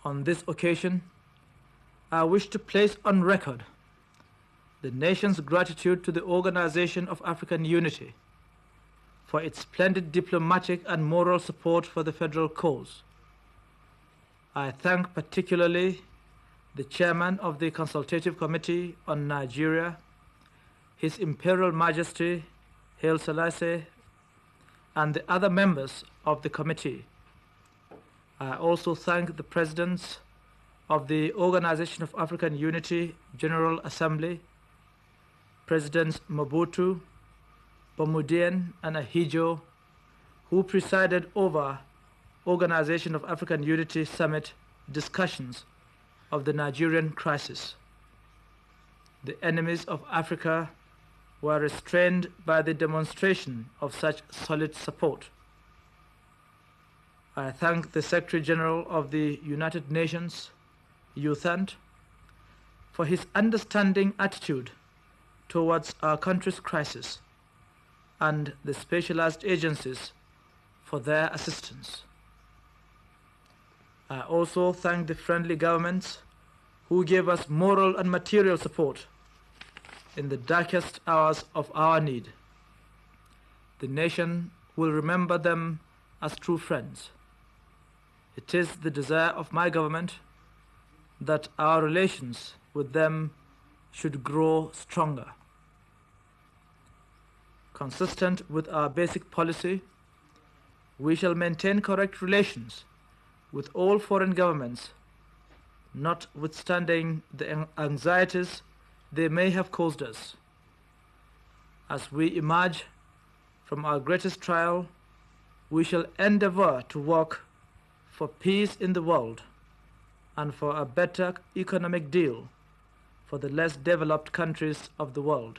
On this occasion, I wish to place on record the nation's gratitude to the Organization of African Unity for its splendid diplomatic and moral support for the federal cause. I thank particularly the chairman of the Consultative Committee on Nigeria, His Imperial Majesty Haile Selassie, and the other members of the committee. I also thank the presidents of the Organization of African Unity General Assembly, Presidents Mobutu, Boumedienne and Ahidjo, who presided over Organization of African Unity Summit discussions of the Nigerian crisis. The enemies of Africa were restrained by the demonstration of such solid support. I thank the Secretary General of the United Nations, UNITA, for his understanding attitude towards our country's crisis, and the specialized agencies for their assistance. I also thank the friendly governments who gave us moral and material support in the darkest hours of our need. The nation will remember them as true friends. It is the desire of my government that our relations with them should grow stronger. Consistent with our basic policy, we shall maintain correct relations with all foreign governments, notwithstanding the anxieties they may have caused us. As we emerge from our greatest trial, we shall endeavor to work for peace in the world and for a better economic deal for the less developed countries of the world.